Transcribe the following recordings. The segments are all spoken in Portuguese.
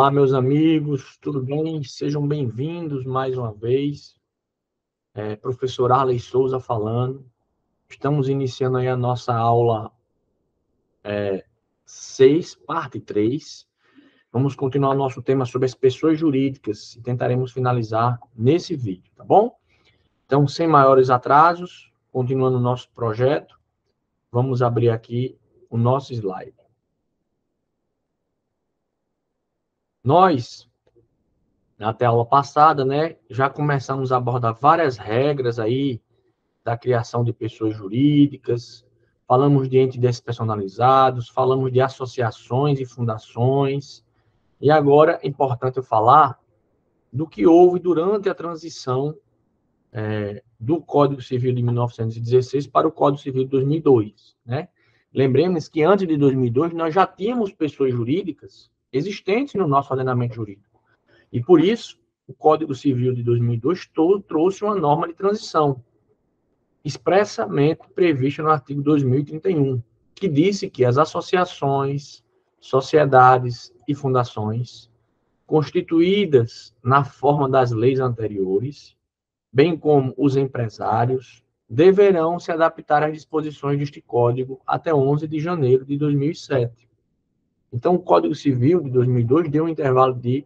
Olá, meus amigos, tudo bem? Sejam bem-vindos mais uma vez. Professor Arley Souza falando. Estamos iniciando aí a nossa aula 6, parte 3. Vamos continuar nosso tema sobre as pessoas jurídicas e tentaremos finalizar nesse vídeo, tá bom? Então, sem maiores atrasos, continuando o nosso projeto, vamos abrir aqui o nosso slide. Nós, até a aula passada, né, já começamos a abordar várias regras aí da criação de pessoas jurídicas, falamos de entes despersonalizados, falamos de associações e fundações, e agora é importante eu falar do que houve durante a transição do Código Civil de 1916 para o Código Civil de 2002, né? Lembremos que antes de 2002 nós já tínhamos pessoas jurídicas existentes no nosso ordenamento jurídico, e por isso o Código Civil de 2002 trouxe uma norma de transição, expressamente prevista no artigo 2031, que disse que as associações, sociedades e fundações constituídas na forma das leis anteriores, bem como os empresários, deverão se adaptar às disposições deste Código até 11 de janeiro de 2007. Então, o Código Civil de 2002 deu um intervalo de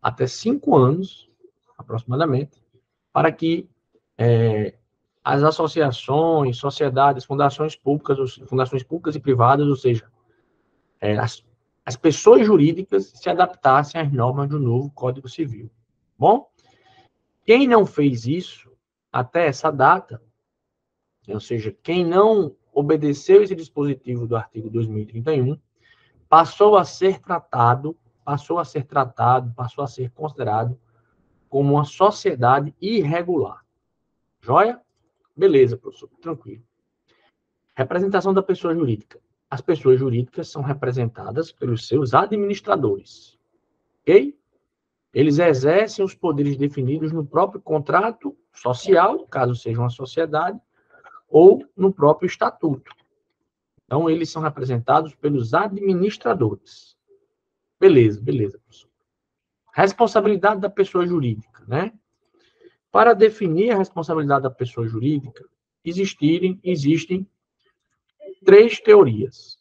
até 5 anos, aproximadamente, para que as associações, sociedades, fundações públicas e privadas, ou seja, as pessoas jurídicas se adaptassem às normas do novo Código Civil. Bom, quem não fez isso até essa data, ou seja, quem não obedeceu esse dispositivo do artigo 2031, passou a ser considerado como uma sociedade irregular. Joia? Beleza, professor, tranquilo. Representação da pessoa jurídica. As pessoas jurídicas são representadas pelos seus administradores, ok? Eles exercem os poderes definidos no próprio contrato social, caso seja uma sociedade, ou no próprio estatuto. Então, eles são representados pelos administradores. Beleza, professor. Responsabilidade da pessoa jurídica, né? Para definir a responsabilidade da pessoa jurídica, existem 3 teorias,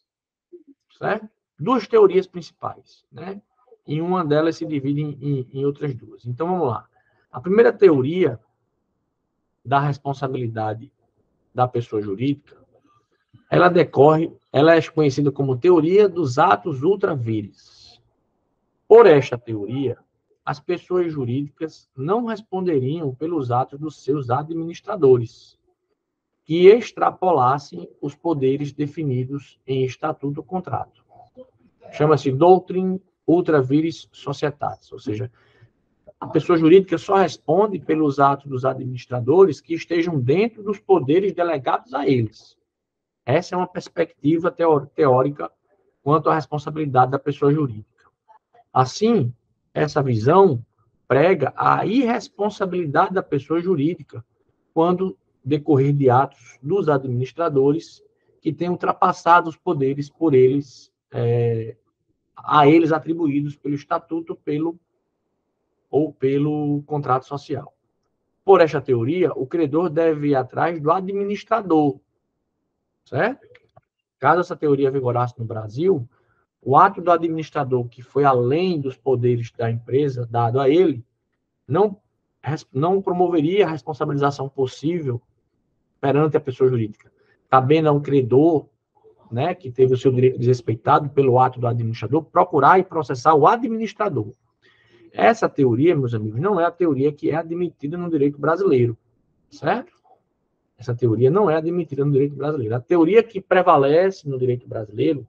certo? 2 teorias principais, né? E uma delas se divide em outras 2. Então, vamos lá. A primeira teoria da responsabilidade da pessoa jurídica, ela é conhecida como teoria dos atos ultra vires. Por esta teoria, as pessoas jurídicas não responderiam pelos atos dos seus administradores, que extrapolassem os poderes definidos em estatuto ou contrato. Chama-se Doctrine Ultra Vires Societatis, ou seja, a pessoa jurídica só responde pelos atos dos administradores que estejam dentro dos poderes delegados a eles. Essa é uma perspectiva teórica quanto à responsabilidade da pessoa jurídica. Assim, essa visão prega a irresponsabilidade da pessoa jurídica quando decorrer de atos dos administradores que tenham ultrapassado os poderes a eles atribuídos pelo estatuto ou pelo contrato social. Por esta teoria, o credor deve ir atrás do administrador, certo? Caso essa teoria vigorasse no Brasil, o ato do administrador que foi além dos poderes da empresa dado a ele não promoveria a responsabilização possível perante a pessoa jurídica, cabendo a um credor, né, que teve o seu direito desrespeitado pelo ato do administrador, procurar e processar o administrador. Essa teoria, meus amigos, não é a teoria que é admitida no direito brasileiro, certo? Essa teoria não é admitida no direito brasileiro. A teoria que prevalece no direito brasileiro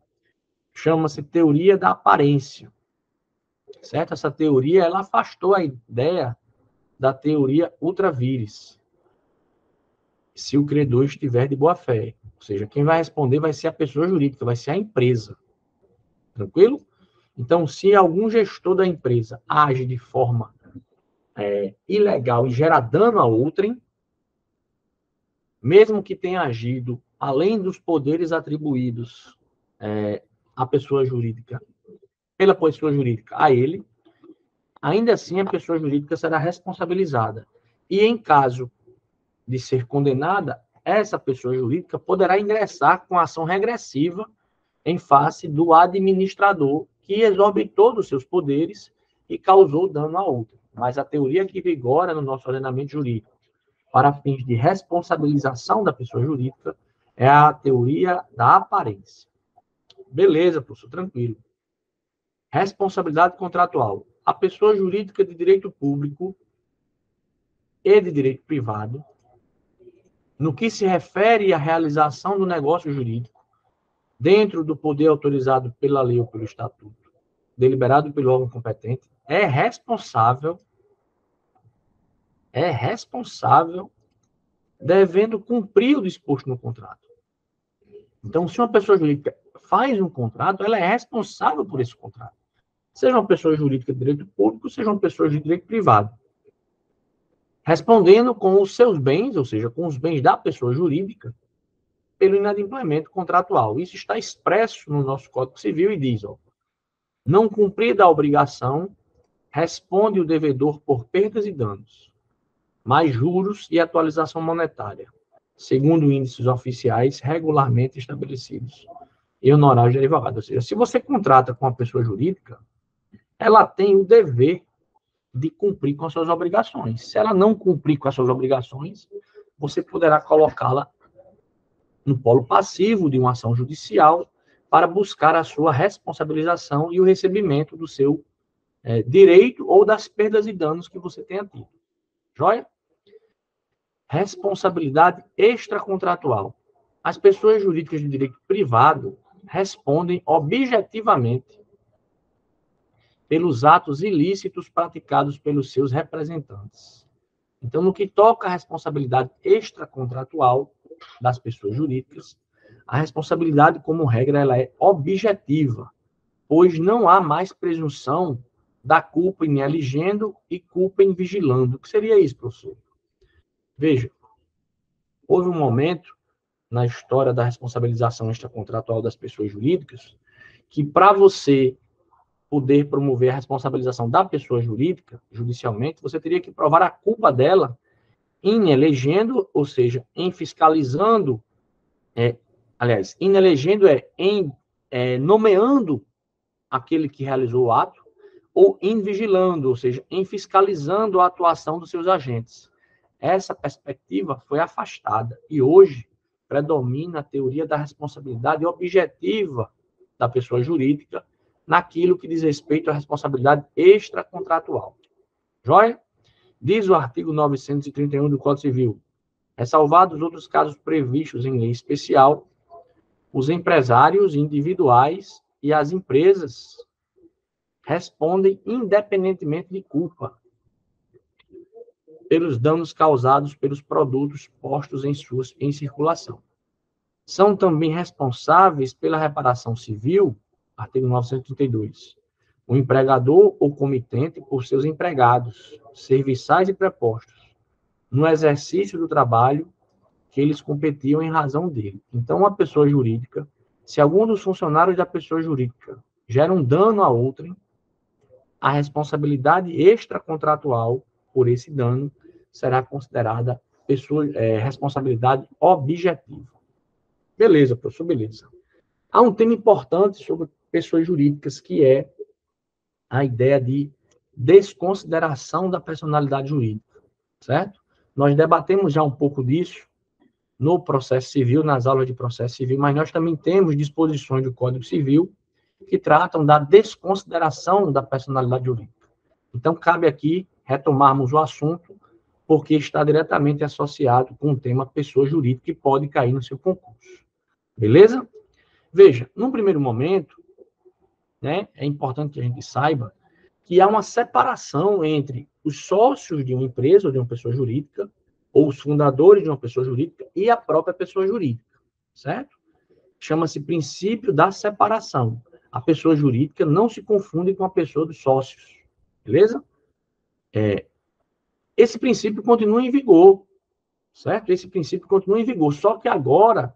chama-se teoria da aparência, certo? Essa teoria, ela afastou a ideia da teoria ultra vires, se o credor estiver de boa fé. Ou seja, quem vai responder vai ser a pessoa jurídica, vai ser a empresa. Tranquilo? Então, se algum gestor da empresa age de forma ilegal e gera dano a outrem, mesmo que tenha agido além dos poderes atribuídos à pessoa jurídica pela pessoa jurídica a ele, ainda assim a pessoa jurídica será responsabilizada. E em caso de ser condenada, essa pessoa jurídica poderá ingressar com ação regressiva em face do administrador que exorbitou dos seus poderes e causou dano a outra. Mas a teoria que vigora no nosso ordenamento jurídico para fins de responsabilização da pessoa jurídica é a teoria da aparência. Beleza, professor, tranquilo. Responsabilidade contratual. A pessoa jurídica de direito público e de direito privado, no que se refere à realização do negócio jurídico, dentro do poder autorizado pela lei ou pelo estatuto, deliberado pelo órgão competente, é responsável, devendo cumprir o disposto no contrato. Então, se uma pessoa jurídica faz um contrato, ela é responsável por esse contrato. Seja uma pessoa jurídica de direito público, seja uma pessoa de direito privado. Respondendo com os seus bens, ou seja, com os bens da pessoa jurídica, pelo inadimplemento contratual. Isso está expresso no nosso Código Civil e diz, não cumprida a obrigação, responde o devedor por perdas e danos, mais juros e atualização monetária, segundo índices oficiais regularmente estabelecidos e honorários de advogado. Ou seja, se você contrata com uma pessoa jurídica, ela tem o dever de cumprir com as suas obrigações. Se ela não cumprir com as suas obrigações, você poderá colocá-la no polo passivo de uma ação judicial para buscar a sua responsabilização e o recebimento do seu direito ou das perdas e danos que você tenha tido. Joia? Responsabilidade extracontratual. As pessoas jurídicas de direito privado respondem objetivamente pelos atos ilícitos praticados pelos seus representantes. Então, no que toca à responsabilidade extracontratual das pessoas jurídicas, a responsabilidade, como regra, ela é objetiva, pois não há mais presunção da culpa em aligendo e culpa em vigilando. O que seria isso, professor? Veja, houve um momento na história da responsabilização extracontratual das pessoas jurídicas que, para você poder promover a responsabilização da pessoa jurídica, judicialmente, você teria que provar a culpa dela em elegendo, ou seja, em fiscalizando, em elegendo em nomeando aquele que realizou o ato, ou em vigilando, ou seja, em fiscalizando a atuação dos seus agentes. Essa perspectiva foi afastada e hoje predomina a teoria da responsabilidade objetiva da pessoa jurídica naquilo que diz respeito à responsabilidade extracontratual. Joia? Diz o artigo 931 do Código Civil, ressalvados outros casos previstos em lei especial, os empresários individuais e as empresas respondem independentemente de culpa pelos danos causados pelos produtos postos em circulação. São também responsáveis pela reparação civil, artigo 932, o empregador ou comitente por seus empregados, serviçais e prepostos, no exercício do trabalho que eles competiam em razão dele. Então, uma pessoa jurídica, se algum dos funcionários da pessoa jurídica gera um dano a outrem, a responsabilidade extracontratual por esse dano será considerada responsabilidade objetiva. Beleza, professor, beleza. Há um tema importante sobre pessoas jurídicas, que é a ideia de desconsideração da personalidade jurídica, certo? Nós debatemos já um pouco disso no processo civil, nas aulas de processo civil, mas nós também temos disposições do Código Civil que tratam da desconsideração da personalidade jurídica. Então, cabe aqui retomarmos o assunto, porque está diretamente associado com o tema pessoa jurídica que pode cair no seu concurso. Beleza? Veja, num primeiro momento, é importante que a gente saiba que há uma separação entre os sócios de uma empresa ou de uma pessoa jurídica, ou os fundadores de uma pessoa jurídica, e a própria pessoa jurídica, certo? Chama-se princípio da separação. A pessoa jurídica não se confunde com a pessoa dos sócios, beleza? Esse princípio continua em vigor, certo? Esse princípio continua em vigor, só que agora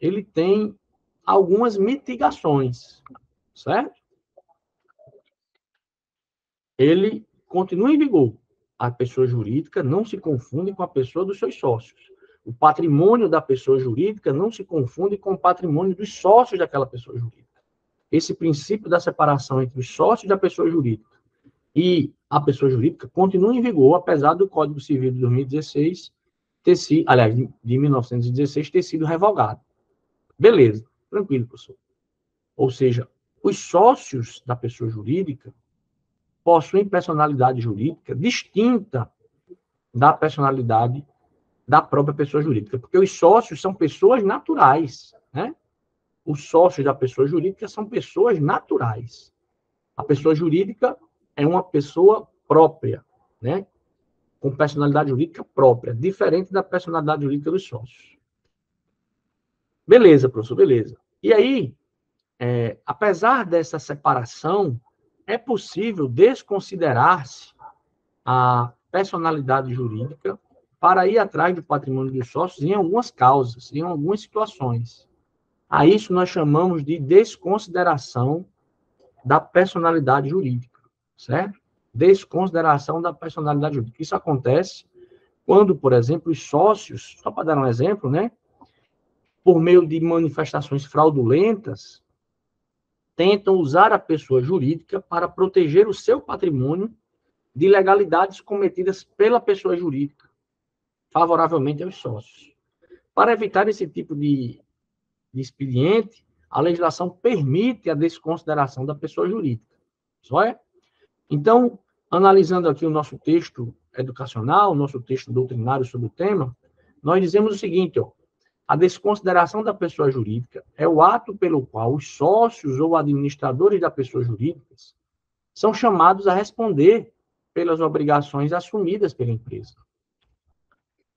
ele tem algumas mitigações, certo? ele continua em vigor. A pessoa jurídica não se confunde com a pessoa dos seus sócios. O patrimônio da pessoa jurídica não se confunde com o patrimônio dos sócios daquela pessoa jurídica. Esse princípio da separação entre os sócios da pessoa jurídica e a pessoa jurídica continua em vigor, apesar do Código Civil de 2016 ter sido, aliás, de 1916 ter sido revogado. Beleza, tranquilo, professor. Ou seja, os sócios da pessoa jurídica possuem personalidade jurídica distinta da personalidade da própria pessoa jurídica, porque os sócios são pessoas naturais, né? Os sócios da pessoa jurídica são pessoas naturais. A pessoa jurídica é uma pessoa própria, né? Com personalidade jurídica própria, diferente da personalidade jurídica dos sócios. Beleza, professor, beleza. E aí, apesar dessa separação, é possível desconsiderar-se a personalidade jurídica para ir atrás do patrimônio dos sócios em algumas causas, em algumas situações. A isso nós chamamos de desconsideração da personalidade jurídica, certo? Desconsideração da personalidade jurídica. Isso acontece quando, por exemplo, os sócios, só para dar um exemplo, né, por meio de manifestações fraudulentas, tentam usar a pessoa jurídica para proteger o seu patrimônio de ilegalidades cometidas pela pessoa jurídica, favoravelmente aos sócios. Para evitar esse tipo de expediente, a legislação permite a desconsideração da pessoa jurídica. Só é? Então, analisando aqui o nosso texto educacional, o nosso texto doutrinário sobre o tema, nós dizemos o seguinte, ó, a desconsideração da pessoa jurídica é o ato pelo qual os sócios ou administradores da pessoa jurídica são chamados a responder pelas obrigações assumidas pela empresa.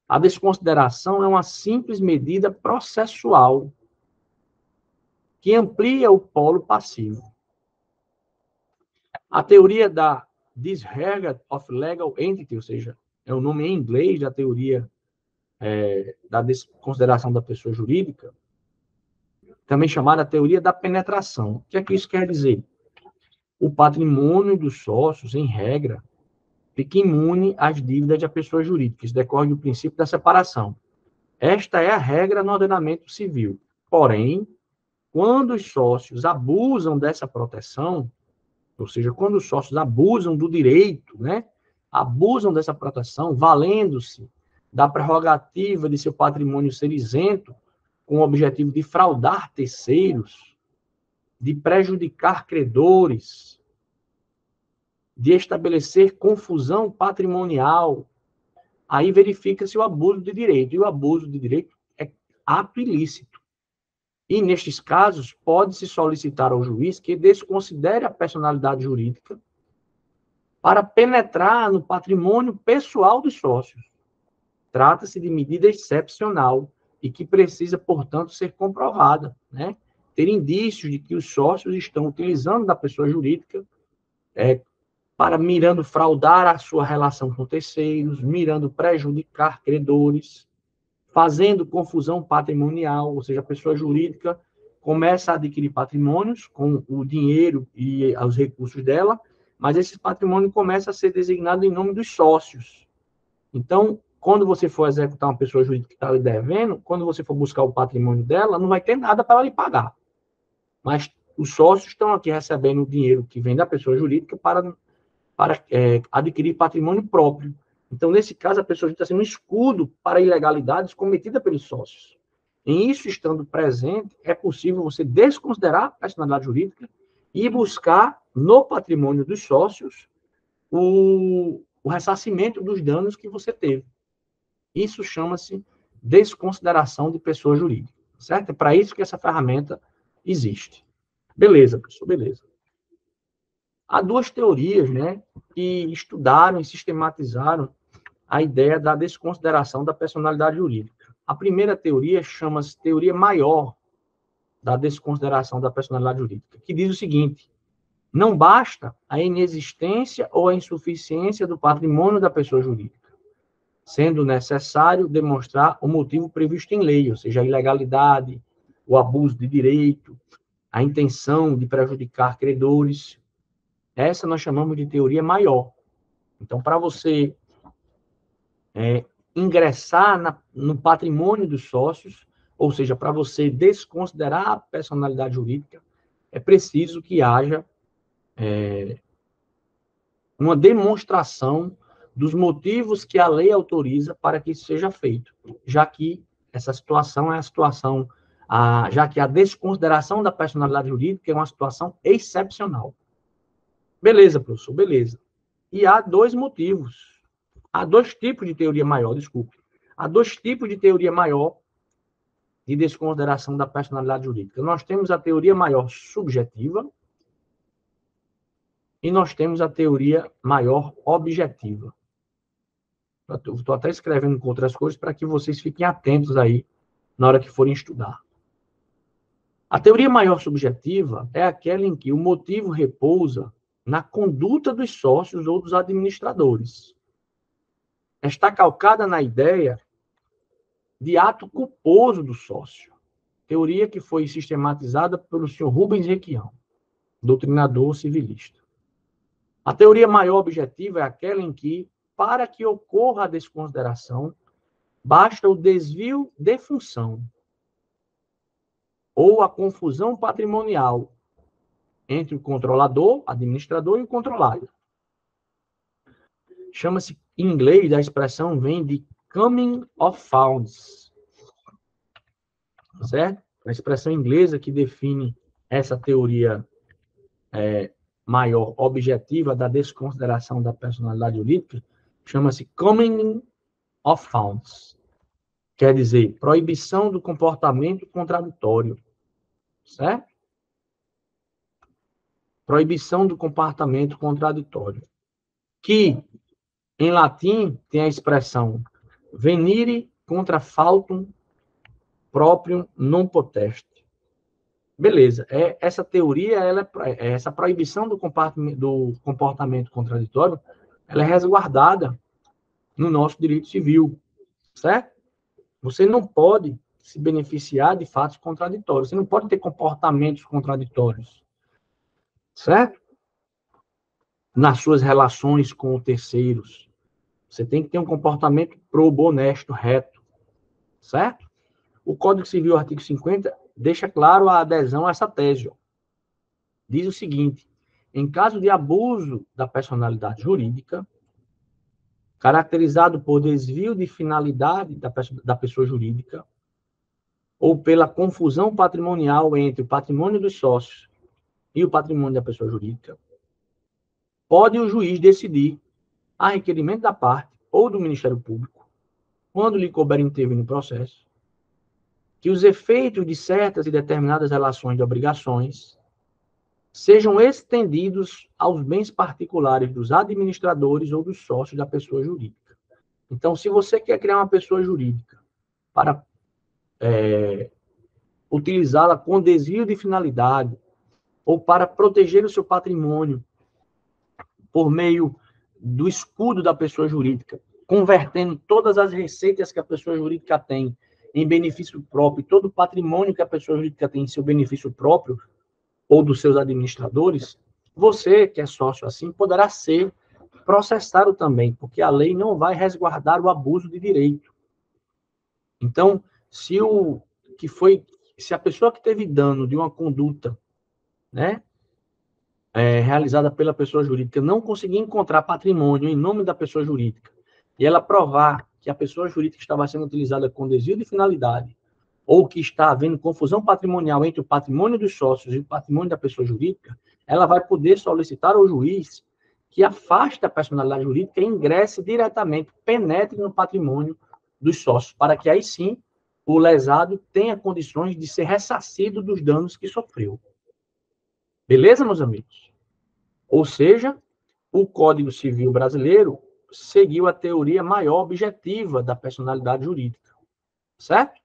A desconsideração é uma simples medida processual que amplia o polo passivo. A teoria da disregard of legal entity, ou seja, é o nome em inglês da teoria da desconsideração da pessoa jurídica, também chamada teoria da penetração. O que é que isso quer dizer? O patrimônio dos sócios, em regra, fica imune às dívidas da pessoa jurídica. Isso decorre do princípio da separação. Esta é a regra no ordenamento civil. Porém, quando os sócios abusam dessa proteção, ou seja, quando os sócios abusam do direito, né, abusam dessa proteção, valendo-se da prerrogativa de seu patrimônio ser isento, com o objetivo de fraudar terceiros, de prejudicar credores, de estabelecer confusão patrimonial, aí verifica-se o abuso de direito. E o abuso de direito é ato ilícito. E, nestes casos, pode-se solicitar ao juiz que desconsidere a personalidade jurídica para penetrar no patrimônio pessoal dos sócios. Trata-se de medida excepcional e que precisa, portanto, ser comprovada, né? Ter indícios de que os sócios estão utilizando da pessoa jurídica para mirando fraudar a sua relação com terceiros, mirando prejudicar credores, fazendo confusão patrimonial, ou seja, a pessoa jurídica começa a adquirir patrimônios com o dinheiro e os recursos dela, mas esse patrimônio começa a ser designado em nome dos sócios. Então, quando você for executar uma pessoa jurídica que está lhe devendo, quando você for buscar o patrimônio dela, não vai ter nada para ela lhe pagar. Mas os sócios estão aqui recebendo o dinheiro que vem da pessoa jurídica para adquirir patrimônio próprio. Então, nesse caso, a pessoa está sendo um escudo para ilegalidades cometidas pelos sócios. Em isso estando presente, é possível você desconsiderar a personalidade jurídica e buscar no patrimônio dos sócios o ressarcimento dos danos que você teve. Isso chama-se desconsideração de pessoa jurídica, certo? É para isso que essa ferramenta existe. Beleza, pessoal, beleza. Há duas teorias, né, que estudaram e sistematizaram a ideia da desconsideração da personalidade jurídica. A primeira teoria chama-se teoria maior da desconsideração da personalidade jurídica, que diz o seguinte: não basta a inexistência ou a insuficiência do patrimônio da pessoa jurídica, sendo necessário demonstrar o motivo previsto em lei, ou seja, a ilegalidade, o abuso de direito, a intenção de prejudicar credores. Essa nós chamamos de teoria maior. Então, para você ingressar no patrimônio dos sócios, ou seja, para você desconsiderar a personalidade jurídica, é preciso que haja uma demonstração dos motivos que a lei autoriza para que isso seja feito, já que essa situação é a situação, já que a desconsideração da personalidade jurídica é uma situação excepcional. Beleza, professor, beleza. E há dois motivos. Há dois tipos de teoria maior, desculpe. Há dois tipos de teoria maior de desconsideração da personalidade jurídica. Nós temos a teoria maior subjetiva e nós temos a teoria maior objetiva. Estou até escrevendo com outras coisas para que vocês fiquem atentos aí na hora que forem estudar. A teoria maior subjetiva é aquela em que o motivo repousa na conduta dos sócios ou dos administradores. Está calcada na ideia de ato culposo do sócio. Teoria que foi sistematizada pelo senhor Rubens Requião, doutrinador civilista. A teoria maior objetiva é aquela em que, para que ocorra a desconsideração, basta o desvio de função ou a confusão patrimonial entre o controlador, administrador e o controlado. Chama-se, em inglês, a expressão vem de coming of funds. Certo? A expressão inglesa que define essa teoria maior objetiva da desconsideração da personalidade jurídica chama-se coming of funds. Quer dizer, proibição do comportamento contraditório. Certo? Proibição do comportamento contraditório. Que, em latim, tem a expressão venire contra faultum proprium non potest. Beleza. Essa teoria, essa proibição do comportamento contraditório, ela é resguardada no nosso direito civil. Certo? Você não pode se beneficiar de fatos contraditórios. Você não pode ter comportamentos contraditórios. Certo? Nas suas relações com terceiros. Você tem que ter um comportamento probo, honesto, reto. Certo? O Código Civil, artigo 50, deixa claro a adesão a essa tese. Diz o seguinte: em caso de abuso da personalidade jurídica, caracterizado por desvio de finalidade da pessoa jurídica, ou pela confusão patrimonial entre o patrimônio dos sócios e o patrimônio da pessoa jurídica, pode o juiz decidir, a requerimento da parte ou do Ministério Público, quando lhe couber intervir no processo, que os efeitos de certas e determinadas relações de obrigações sejam estendidos aos bens particulares dos administradores ou dos sócios da pessoa jurídica. Então, se você quer criar uma pessoa jurídica para utilizá-la com desvio de finalidade ou para proteger o seu patrimônio por meio do escudo da pessoa jurídica, convertendo todas as receitas que a pessoa jurídica tem em benefício próprio, todo o patrimônio que a pessoa jurídica tem em seu benefício próprio, ou dos seus administradores, você, que é sócio assim, poderá ser processado também, porque a lei não vai resguardar o abuso de direito. Então, se a pessoa que teve dano de uma conduta, né, realizada pela pessoa jurídica, não conseguir encontrar patrimônio em nome da pessoa jurídica, e ela provar que a pessoa jurídica estava sendo utilizada com desvio de finalidade, ou que está havendo confusão patrimonial entre o patrimônio dos sócios e o patrimônio da pessoa jurídica, ela vai poder solicitar ao juiz que afaste a personalidade jurídica e ingresse diretamente, penetre no patrimônio dos sócios, para que aí sim o lesado tenha condições de ser ressarcido dos danos que sofreu. Beleza, meus amigos? Ou seja, o Código Civil brasileiro seguiu a teoria maior objetiva da personalidade jurídica. Certo?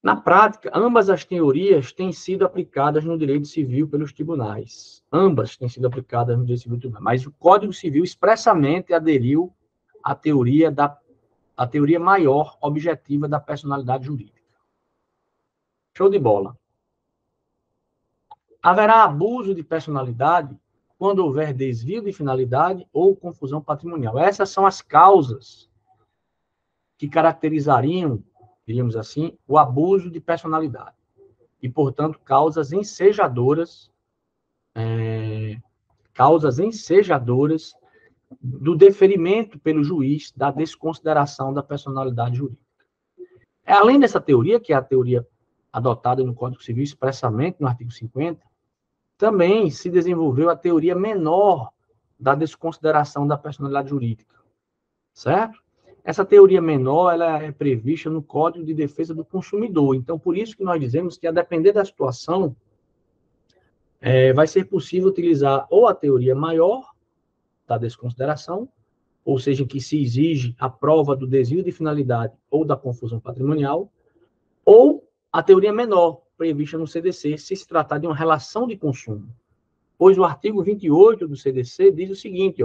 Na prática, ambas as teorias têm sido aplicadas no direito civil pelos tribunais. Ambas têm sido aplicadas no direito civil pelos tribunais. Mas o Código Civil expressamente aderiu à teoria maior objetiva da personalidade jurídica. Show de bola. Haverá abuso de personalidade quando houver desvio de finalidade ou confusão patrimonial. Essas são as causas que caracterizariam, diríamos assim, o abuso de personalidade. E, portanto, causas ensejadoras do deferimento pelo juiz da desconsideração da personalidade jurídica. Além dessa teoria, que é a teoria adotada no Código Civil expressamente no artigo 50, também se desenvolveu a teoria menor da desconsideração da personalidade jurídica, certo? Essa teoria menor, ela é prevista no Código de Defesa do Consumidor. Então, por isso que nós dizemos que, a depender da situação, vai ser possível utilizar ou a teoria maior da desconsideração, ou seja, que se exige a prova do desvio de finalidade ou da confusão patrimonial, ou a teoria menor, prevista no CDC, se tratar de uma relação de consumo. Pois o artigo 28 do CDC diz o seguinte,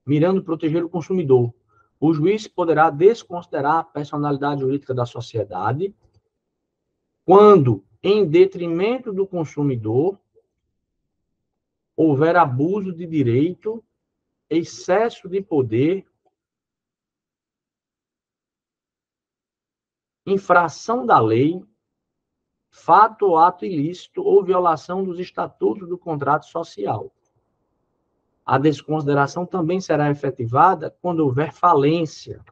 mirando proteger o consumidor, o juiz poderá desconsiderar a personalidade jurídica da sociedade quando, em detrimento do consumidor, houver abuso de direito, excesso de poder, infração da lei, fato ou ato ilícito ou violação dos estatutos do contrato social. A desconsideração também será efetivada quando houver falência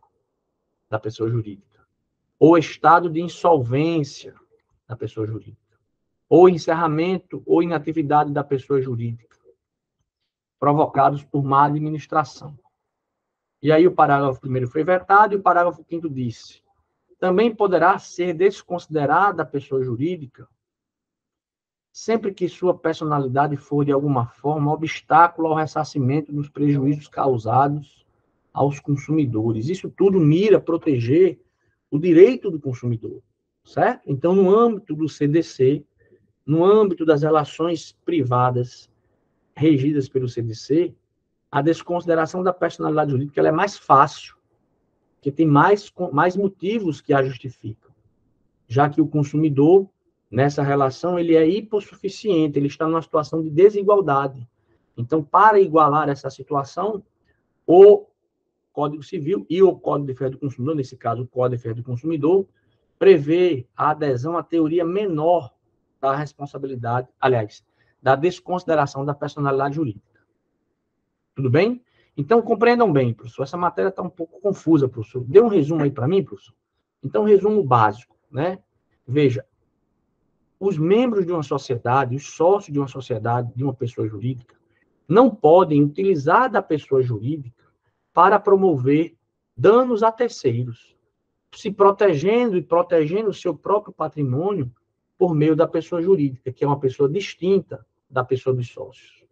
da pessoa jurídica, ou estado de insolvência da pessoa jurídica, ou encerramento ou inatividade da pessoa jurídica, provocados por má administração. E aí o parágrafo 1º foi vetado e o parágrafo 5º disse: também poderá ser desconsiderada a pessoa jurídica sempre que sua personalidade for, de alguma forma, obstáculo ao ressarcimento dos prejuízos causados aos consumidores. Isso tudo mira proteger o direito do consumidor, certo? Então, no âmbito do CDC, no âmbito das relações privadas regidas pelo CDC, a desconsideração da personalidade jurídica ela é mais fácil, porque tem mais motivos que a justificam, já que o consumidor, nessa relação, ele é hipossuficiente, ele está numa situação de desigualdade. Então, para igualar essa situação, o Código Civil e o Código de Defesa do Consumidor, nesse caso, o Código de Defesa do Consumidor, prevê a adesão à teoria menor da responsabilidade, aliás, da desconsideração da personalidade jurídica. Tudo bem? Então, compreendam bem, professor, essa matéria está um pouco confusa, professor. Dê um resumo aí para mim, professor. Então, resumo básico, né? Veja, os membros de uma sociedade, os sócios de uma sociedade, de uma pessoa jurídica, não podem utilizar da pessoa jurídica para promover danos a terceiros, se protegendo e protegendo o seu próprio patrimônio por meio da pessoa jurídica, que é uma pessoa distinta da pessoa dos sócios.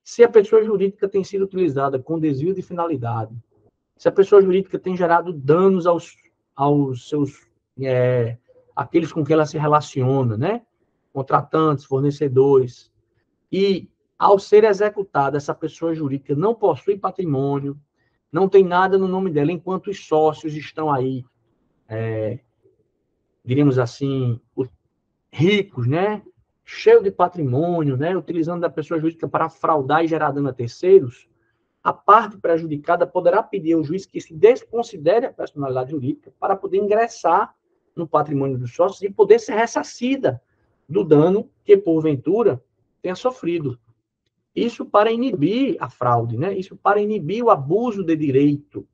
Se a pessoa jurídica tem sido utilizada com desvio de finalidade, se a pessoa jurídica tem gerado danos aos seus aqueles com que ela se relaciona, né? Contratantes, fornecedores, e ao ser executada, essa pessoa jurídica não possui patrimônio, não tem nada no nome dela, enquanto os sócios estão aí, diríamos assim, ricos, né? Cheio de patrimônio, né? Utilizando a pessoa jurídica para fraudar e gerar dano a terceiros, a parte prejudicada poderá pedir ao juiz que se desconsidere a personalidade jurídica para poder ingressar no patrimônio dos sócios e poder ser ressarcida do dano que, porventura, tenha sofrido. Isso para inibir a fraude, né? Isso para inibir o abuso de direito,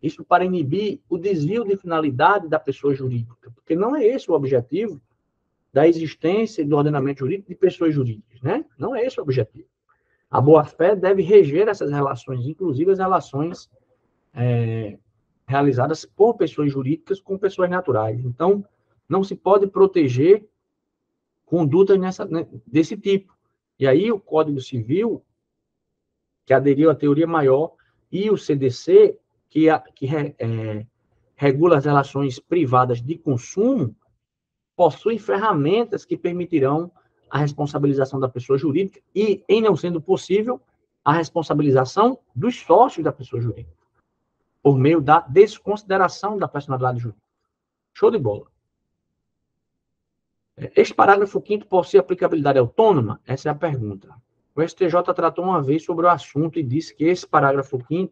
isso para inibir o desvio de finalidade da pessoa jurídica, porque não é esse o objetivo da existência do ordenamento jurídico de pessoas jurídicas, né? Não é esse o objetivo. A boa-fé deve reger essas relações, inclusive as relações realizadas por pessoas jurídicas com pessoas naturais. Então, não se pode proteger condutas desse tipo. E aí o Código Civil, que aderiu à teoria maior, e o CDC, que regula as relações privadas de consumo, possuem ferramentas que permitirão a responsabilização da pessoa jurídica e, em não sendo possível, a responsabilização dos sócios da pessoa jurídica, por meio da desconsideração da personalidade jurídica. Show de bola. Este parágrafo 5º possui aplicabilidade autônoma? Essa é a pergunta. O STJ tratou uma vez sobre o assunto e disse que esse parágrafo 5º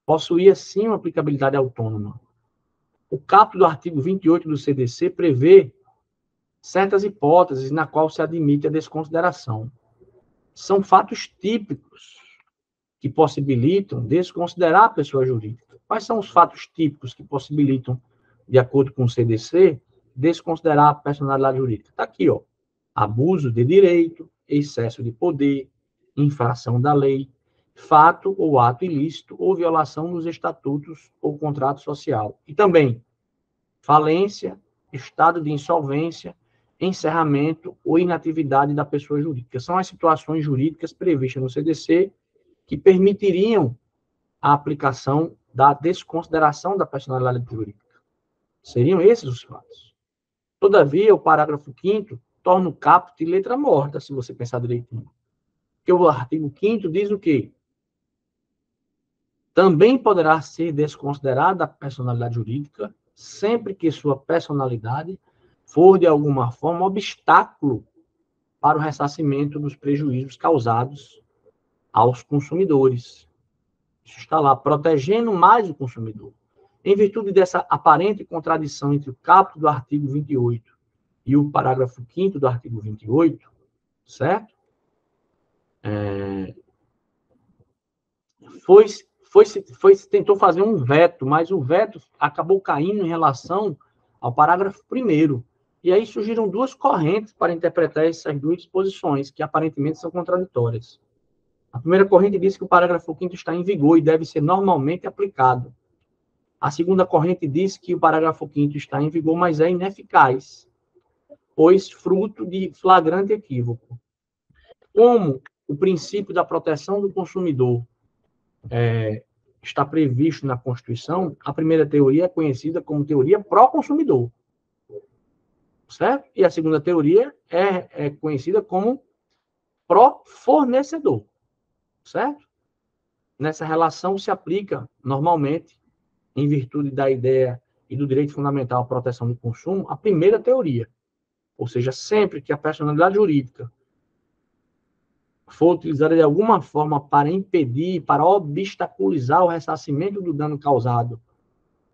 possuía sim uma aplicabilidade autônoma. O caput do artigo 28 do CDC prevê certas hipóteses na qual se admite a desconsideração. São fatos típicos que possibilitam desconsiderar a pessoa jurídica. Quais são os fatos típicos que possibilitam, de acordo com o CDC, desconsiderar a personalidade jurídica? Está aqui, ó. Abuso de direito, excesso de poder, infração da lei, fato ou ato ilícito ou violação dos estatutos ou contrato social. E também falência, estado de insolvência, encerramento ou inatividade da pessoa jurídica. São as situações jurídicas previstas no CDC que permitiriam a aplicação da desconsideração da personalidade jurídica. Seriam esses os fatos. Todavia, o parágrafo 5º torna o caput de letra morta, se você pensar direitinho. Porque o artigo 5º diz o quê? Também poderá ser desconsiderada a personalidade jurídica sempre que sua personalidade for, de alguma forma, obstáculo para o ressarcimento dos prejuízos causados aos consumidores. Isso está lá, protegendo mais o consumidor. Em virtude dessa aparente contradição entre o caput do artigo 28 e o parágrafo 5º do artigo 28, certo? Tentou fazer um veto, mas o veto acabou caindo em relação ao parágrafo 1º. E aí surgiram duas correntes para interpretar essas duas disposições, que aparentemente são contraditórias. A primeira corrente diz que o parágrafo 5º está em vigor e deve ser normalmente aplicado. A segunda corrente diz que o parágrafo 5º está em vigor, mas é ineficaz, pois fruto de flagrante equívoco. Como o princípio da proteção do consumidor está previsto na Constituição, a primeira teoria é conhecida como teoria pró-consumidor, certo? E a segunda teoria é conhecida como pró-fornecedor, certo? Nessa relação se aplica, normalmente, em virtude da ideia e do direito fundamental à proteção do consumo, a primeira teoria. Ou seja, sempre que a personalidade jurídica for utilizada de alguma forma para impedir, para obstaculizar o ressarcimento do dano causado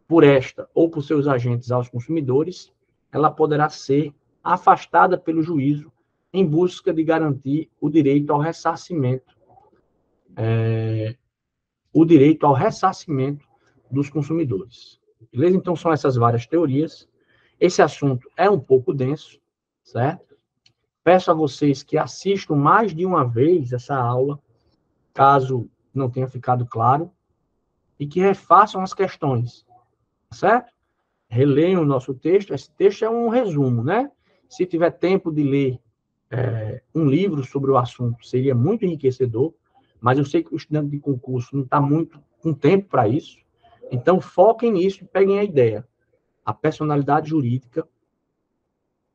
por esta ou por seus agentes aos consumidores, ela poderá ser afastada pelo juízo em busca de garantir o direito ao ressarcimento, dos consumidores. Beleza? Então, são essas várias teorias. Esse assunto é um pouco denso, certo? Peço a vocês que assistam mais de uma vez essa aula, caso não tenha ficado claro, e que refaçam as questões, certo? Releiam o nosso texto. Esse texto é um resumo, né? Se tiver tempo de ler um livro sobre o assunto, seria muito enriquecedor, mas eu sei que o estudante de concurso não está muito com tempo para isso. Então, foquem nisso e peguem a ideia. A personalidade jurídica,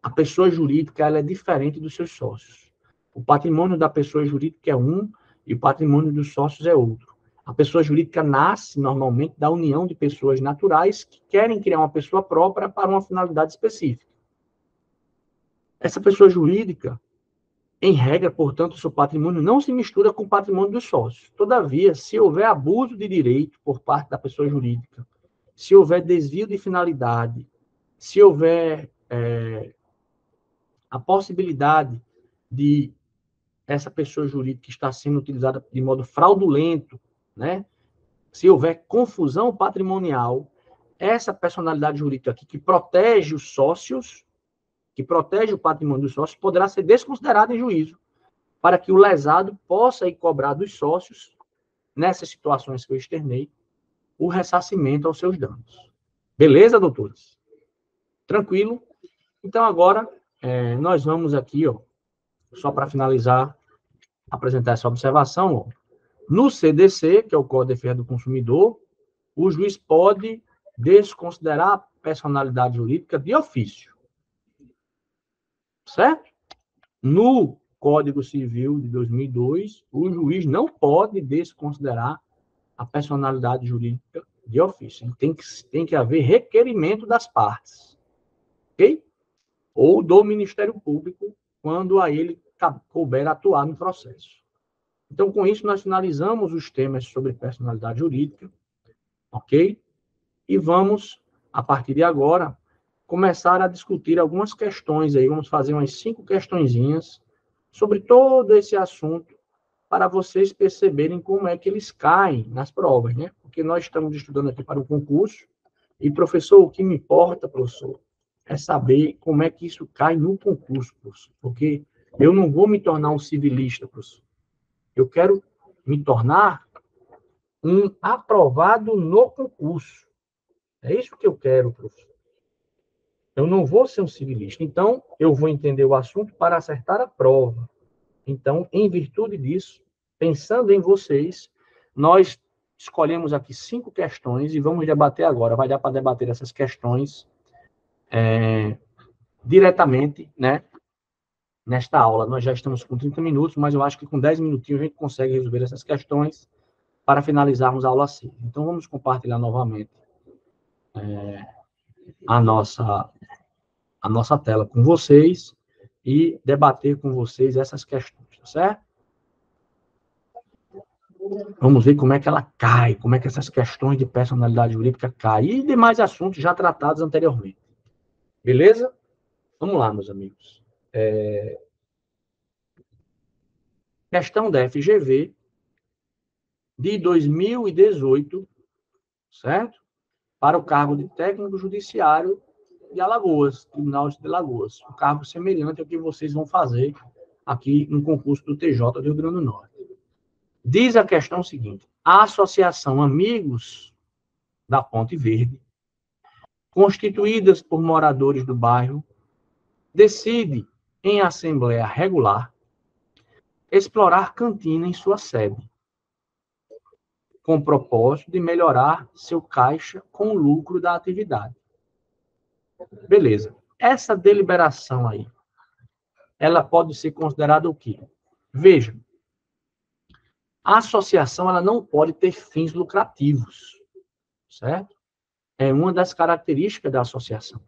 a pessoa jurídica, ela é diferente dos seus sócios. O patrimônio da pessoa jurídica é um e o patrimônio dos sócios é outro. A pessoa jurídica nasce, normalmente, da união de pessoas naturais que querem criar uma pessoa própria para uma finalidade específica. Essa pessoa jurídica, em regra, portanto, o seu patrimônio não se mistura com o patrimônio dos sócios. Todavia, se houver abuso de direito por parte da pessoa jurídica, se houver desvio de finalidade, se houver a possibilidade de essa pessoa jurídica estar sendo utilizada de modo fraudulento, né? Se houver confusão patrimonial, essa personalidade jurídica aqui, que protege os sócios, que protege o patrimônio dos sócios, poderá ser desconsiderada em juízo, para que o lesado possa ir cobrar dos sócios, nessas situações que eu externei, o ressarcimento aos seus danos. Beleza, doutores? Tranquilo? Então, agora, nós vamos aqui, ó, só para finalizar, apresentar essa observação. Ó. No CDC, que é o Código de Defesa do Consumidor, o juiz pode desconsiderar a personalidade jurídica de ofício. Certo? No Código Civil de 2002, o juiz não pode desconsiderar a personalidade jurídica de ofício. Tem que haver requerimento das partes. Ok? ou do Ministério Público, quando a ele couber atuar no processo. Então, com isso, nós finalizamos os temas sobre personalidade jurídica, ok? E vamos, a partir de agora, começar a discutir algumas questões aí, vamos fazer umas 5 questõezinhas sobre todo esse assunto, para vocês perceberem como é que eles caem nas provas, né? Porque nós estamos estudando aqui para o concurso, e, professor, o que me importa, professor, é saber como é que isso cai no concurso, professor, porque eu não vou me tornar um civilista, professor. Eu quero me tornar um aprovado no concurso. É isso que eu quero, professor. Eu não vou ser um civilista. Então, eu vou entender o assunto para acertar a prova. Então, em virtude disso, pensando em vocês, nós escolhemos aqui 5 questões e vamos debater agora. Vai dar para debater essas questões diretamente, né, nesta aula. Nós já estamos com 30 minutos, mas eu acho que com 10 minutinhos a gente consegue resolver essas questões para finalizarmos a aula 5. Então, vamos compartilhar novamente a nossa tela com vocês e debater com vocês essas questões, tá certo? Vamos ver como é que ela cai, como é que essas questões de personalidade jurídica caem e demais assuntos já tratados anteriormente. Beleza? Vamos lá, meus amigos. Questão da FGV de 2018, certo? Para o cargo de técnico judiciário de Alagoas, Tribunal de Alagoas. Um cargo semelhante ao que vocês vão fazer aqui no concurso do TJ do Rio Grande do Norte. Diz a questão seguinte: a Associação Amigos da Ponte Verde, constituídas por moradores do bairro, decide, em assembleia regular, explorar cantina em sua sede, com o propósito de melhorar seu caixa com o lucro da atividade. Beleza. Essa deliberação aí, ela pode ser considerada o quê? Veja, a associação ela não pode ter fins lucrativos, certo? É uma das características da associação.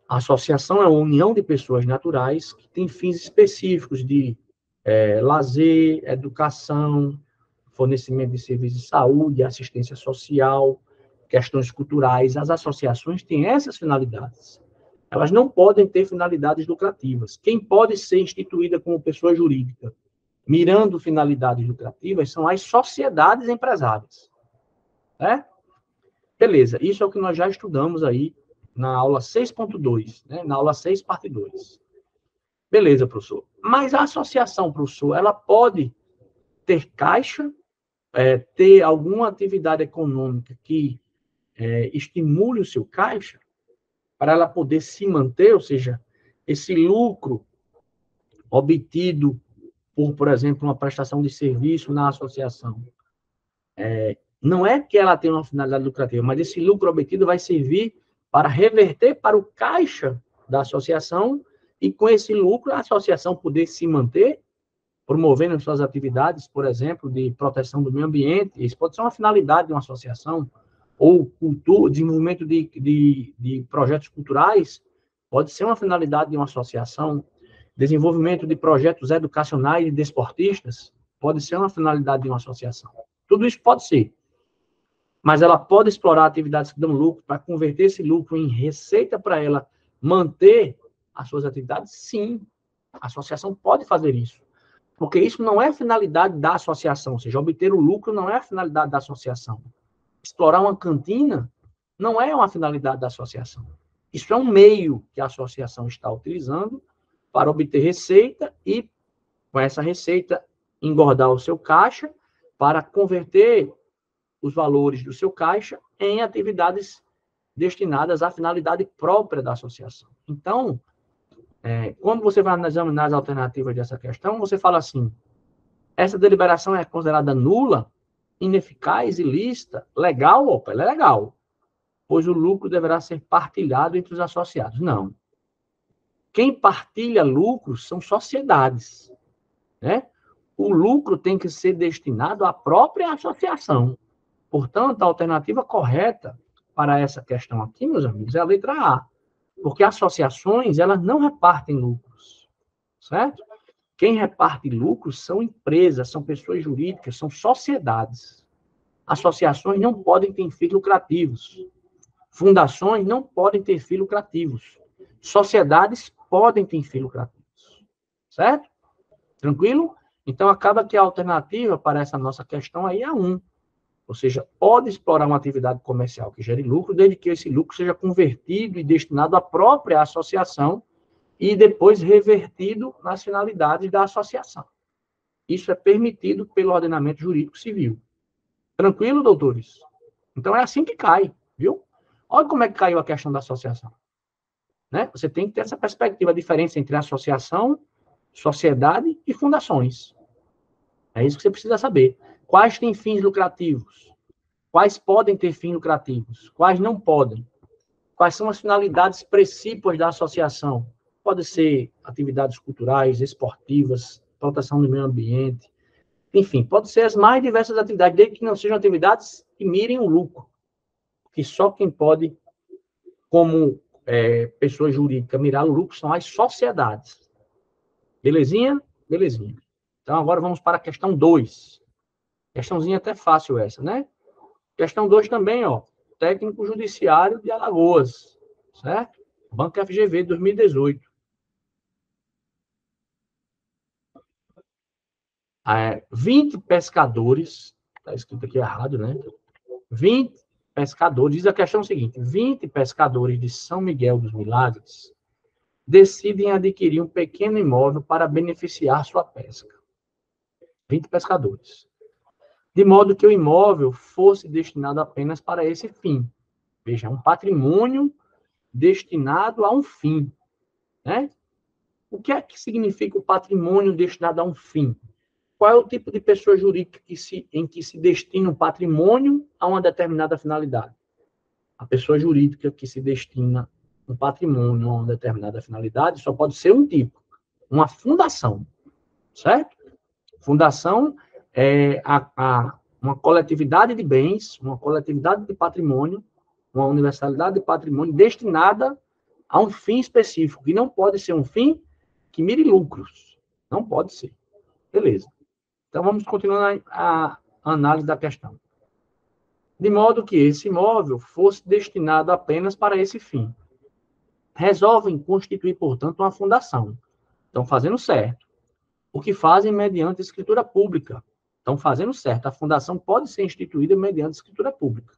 A associação é uma união de pessoas naturais que tem fins específicos de lazer, educação, fornecimento de serviços de saúde, assistência social, questões culturais. As associações têm essas finalidades. Elas não podem ter finalidades lucrativas. Quem pode ser instituída como pessoa jurídica, mirando finalidades lucrativas, são as sociedades empresárias. Beleza, isso é o que nós já estudamos aí na aula 6.2, né? Na aula 6, parte 2. Beleza, professor. Mas a associação, professor, ela pode ter caixa, ter alguma atividade econômica que estimule o seu caixa, para ela poder se manter, ou seja, esse lucro obtido por exemplo, uma prestação de serviço na associação. Não é que ela tenha uma finalidade lucrativa, mas esse lucro obtido vai servir para reverter para o caixa da associação e, com esse lucro, a associação poder se manter, promovendo suas atividades, por exemplo, de proteção do meio ambiente. Isso pode ser uma finalidade de uma associação, ou desenvolvimento de projetos culturais, pode ser uma finalidade de uma associação. Desenvolvimento de projetos educacionais e desportistas pode ser uma finalidade de uma associação. Tudo isso pode ser. Mas ela pode explorar atividades que dão lucro para converter esse lucro em receita para ela manter as suas atividades? Sim. A associação pode fazer isso. Porque isso não é a finalidade da associação. Ou seja, obter o lucro não é a finalidade da associação. Explorar uma cantina não é uma finalidade da associação. Isso é um meio que a associação está utilizando para obter receita e, com essa receita, engordar o seu caixa para converter os valores do seu caixa em atividades destinadas à finalidade própria da associação. Então, quando você vai examinar as alternativas dessa questão, você fala assim: essa deliberação é considerada nula, ineficaz, ilícita, legal? Opa, ela é legal, pois o lucro deverá ser partilhado entre os associados. Não. Quem partilha lucros são sociedades, né? O lucro tem que ser destinado à própria associação. Portanto, a alternativa correta para essa questão aqui, meus amigos, é a letra A. Porque associações, elas não repartem lucros, certo? Quem reparte lucros são empresas, são pessoas jurídicas, são sociedades. Associações não podem ter fins lucrativos. Fundações não podem ter fins lucrativos. Sociedades podem ter fins lucrativos. Certo? Tranquilo? Então, acaba que a alternativa para essa nossa questão aí é 1. Ou seja, pode explorar uma atividade comercial que gere lucro, desde que esse lucro seja convertido e destinado à própria associação e depois revertido nas finalidades da associação. Isso é permitido pelo ordenamento jurídico civil. Tranquilo, doutores? Então, é assim que cai, viu? Olha como é que caiu a questão da associação. Né? Você tem que ter essa perspectiva, a diferença entre associação, sociedade e fundações. É isso que você precisa saber. Quais têm fins lucrativos? Quais podem ter fins lucrativos? Quais não podem? Quais são as finalidades precípuas da associação? Pode ser atividades culturais, esportivas, proteção do meio ambiente, enfim, pode ser as mais diversas atividades, desde que não sejam atividades que mirem o lucro. Que só quem pode, como pessoa jurídica, mirar o lucro são as sociedades. Belezinha? Belezinha. Então, agora vamos para a questão 2. Questãozinha até fácil essa, né? Questão 2 também, ó. Técnico Judiciário de Alagoas, certo? Banco FGV 2018. 20 pescadores, está escrito aqui errado, né? 20 pescadores, diz a questão seguinte: 20 pescadores de São Miguel dos Milagres decidem adquirir um pequeno imóvel para beneficiar sua pesca. 20 pescadores. De modo que o imóvel fosse destinado apenas para esse fim. Veja, um patrimônio destinado a um fim, né? O que é que significa o patrimônio destinado a um fim? Qual é o tipo de pessoa jurídica em que se destina um patrimônio a uma determinada finalidade? A pessoa jurídica que se destina um patrimônio a uma determinada finalidade só pode ser um tipo, uma fundação, certo? Fundação é uma coletividade de bens, uma coletividade de patrimônio, uma universalidade de patrimônio destinada a um fim específico, que não pode ser um fim que mire lucros. Não pode ser. Beleza. Então, vamos continuar a análise da questão. De modo que esse imóvel fosse destinado apenas para esse fim. Resolvem constituir, portanto, uma fundação. Estão fazendo certo. O que fazem mediante escritura pública. Estão fazendo certo. A fundação pode ser instituída mediante escritura pública.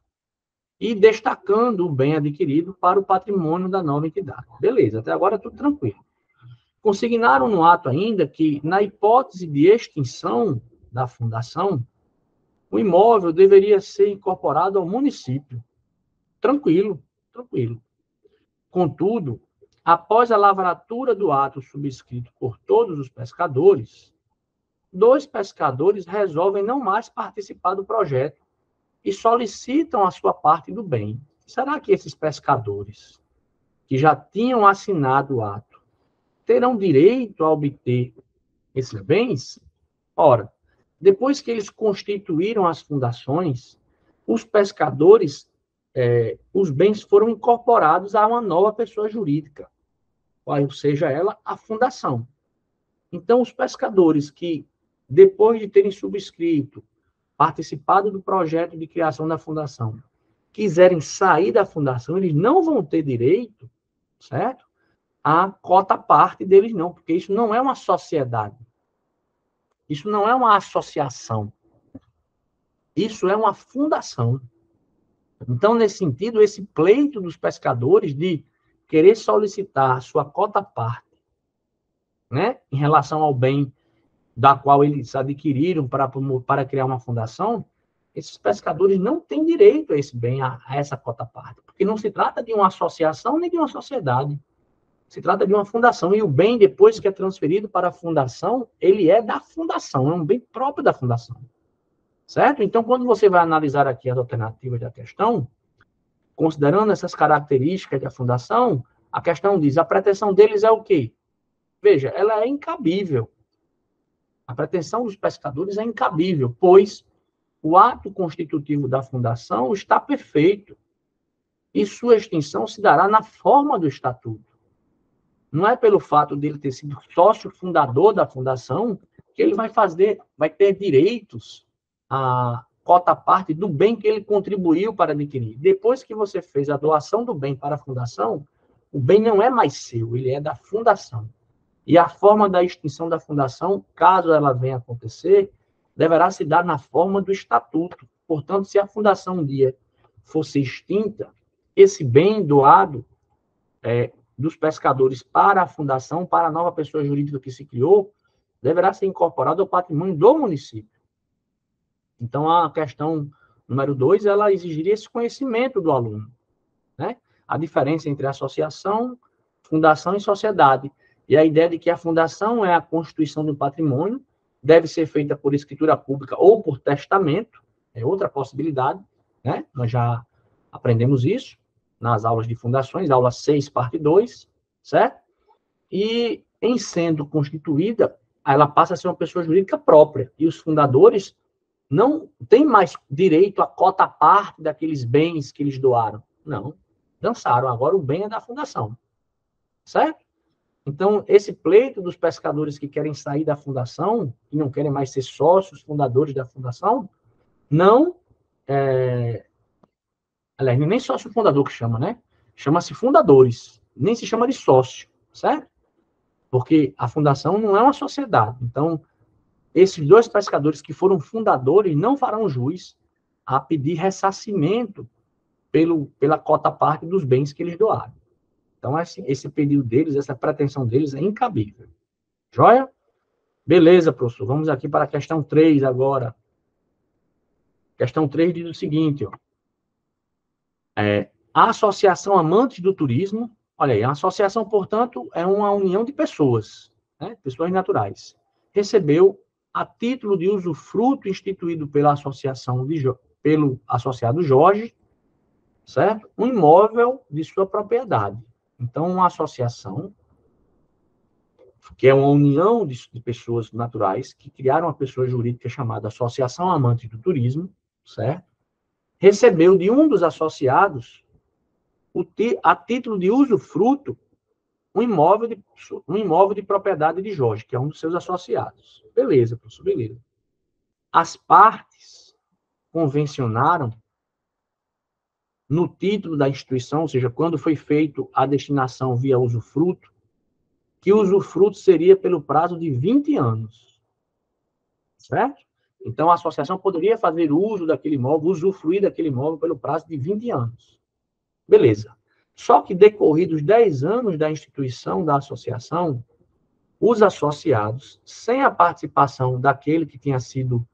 E destacando o bem adquirido para o patrimônio da nova entidade. Beleza, até agora tudo tranquilo. Consignaram no ato ainda que, na hipótese de extinção da fundação, o imóvel deveria ser incorporado ao município. Tranquilo, tranquilo. Contudo, após a lavratura do ato subscrito por todos os pescadores, 2 pescadores resolvem não mais participar do projeto e solicitam a sua parte do bem. Será que esses pescadores, que já tinham assinado o ato, terão direito a obter esses bens? Ora, depois que eles constituíram as fundações, os pescadores, os bens foram incorporados a uma nova pessoa jurídica, ou seja, ela, a fundação. Então, os pescadores que, depois de terem subscrito, participado do projeto de criação da fundação, quiserem sair da fundação, eles não vão ter direito, certo? A cota parte deles não, porque isso não é uma sociedade. Isso não é uma associação. Isso é uma fundação. Então, nesse sentido, esse pleito dos pescadores de querer solicitar a sua cota parte, né, em relação ao bem da qual eles adquiriram para criar uma fundação, esses pescadores não têm direito a esse bem, a essa cota parte, porque não se trata de uma associação nem de uma sociedade. Se trata de uma fundação, e o bem, depois que é transferido para a fundação, ele é da fundação, é um bem próprio da fundação. Certo? Então, quando você vai analisar aqui as alternativas da questão, considerando essas características da fundação, a questão diz, a pretensão deles é o quê? Veja, ela é incabível. A pretensão dos pescadores é incabível, pois o ato constitutivo da fundação está perfeito. e sua extinção se dará na forma do estatuto. Não é pelo fato dele ter sido sócio fundador da fundação que ele vai ter direitos a cota parte do bem que ele contribuiu para adquirir. Depois que você fez a doação do bem para a fundação, o bem não é mais seu, ele é da fundação. E a forma da extinção da fundação, caso ela venha a acontecer, deverá se dar na forma do estatuto. Portanto, se a fundação um dia fosse extinta, esse bem doado dos pescadores para a fundação, para a nova pessoa jurídica que se criou, deverá ser incorporado ao patrimônio do município. Então, a questão número 2, ela exigiria esse conhecimento do aluno, né? A diferença entre associação, fundação e sociedade. E a ideia de que a fundação é a constituição do patrimônio, deve ser feita por escritura pública ou por testamento, é outra possibilidade, né? Nós já aprendemos isso nas aulas de fundações, aula 6, parte 2, certo? E, em sendo constituída, ela passa a ser uma pessoa jurídica própria, e os fundadores não têm mais direito à cota parte daqueles bens que eles doaram. Não, dançaram, agora o bem é da fundação, certo? Então, esse pleito dos pescadores que querem sair da fundação, que não querem mais ser sócios, fundadores da fundação, não... Aliás, nem sócio fundador que chama, né? Chama-se fundadores, nem se chama de sócio, certo? Porque a fundação não é uma sociedade. Então, esses dois pescadores que foram fundadores não farão jus a pedir ressarcimento pela cota parte dos bens que eles doaram. Então, esse pedido deles, essa pretensão deles é incabível. Joia? Beleza, professor. Vamos aqui para a questão 3 agora. Questão 3 diz o seguinte, ó. A Associação Amantes do Turismo, olha aí, a associação, portanto, é uma união de pessoas, né, pessoas naturais. Recebeu, a título de usufruto instituído pela associação pelo associado Jorge, certo? Um imóvel de sua propriedade. Então, uma associação, que é uma união de pessoas naturais, que criaram uma pessoa jurídica chamada Associação Amantes do Turismo, certo? Recebeu de um dos associados, a título de usufruto, um imóvel de propriedade de Jorge, que é um dos seus associados. Beleza, professor, beleza. As partes convencionaram no título da instituição, ou seja, quando foi feito a destinação via usufruto, que o usufruto seria pelo prazo de 20 anos. Certo? Então, a associação poderia fazer uso daquele imóvel, usufruir daquele imóvel pelo prazo de 20 anos. Beleza. Só que, decorridos 10 anos da instituição da associação, os associados, sem a participação daquele que tinha sido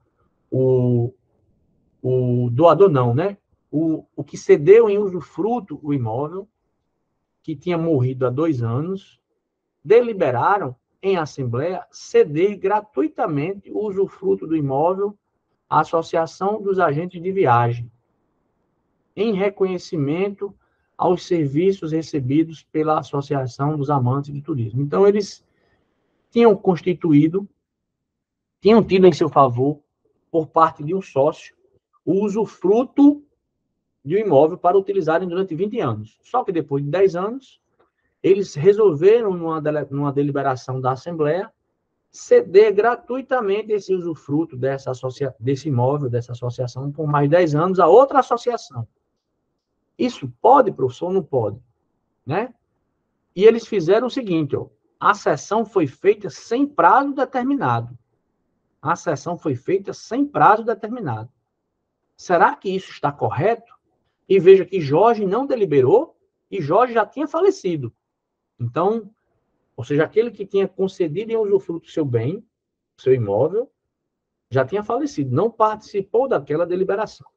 o doador, não, né? O que cedeu em usufruto o imóvel, que tinha morrido há 2 anos, deliberaram em assembleia ceder gratuitamente o usufruto do imóvel à Associação dos Agentes de Viagem, em reconhecimento aos serviços recebidos pela Associação dos Amantes de Turismo. Então, eles tinham tido em seu favor, por parte de um sócio, o usufruto de um imóvel para utilizarem durante 20 anos. Só que depois de 10 anos, eles resolveram, numa deliberação da Assembleia, ceder gratuitamente esse usufruto desse imóvel, dessa associação, por mais 10 anos, a outra associação. Isso pode, professor, ou não pode? Né? E eles fizeram o seguinte, ó, a cessão foi feita sem prazo determinado. A cessão foi feita sem prazo determinado. Será que isso está correto? E veja que Jorge não deliberou e Jorge já tinha falecido. Então, ou seja, aquele que tinha concedido em usufruto seu bem, seu imóvel, já tinha falecido, não participou daquela deliberação.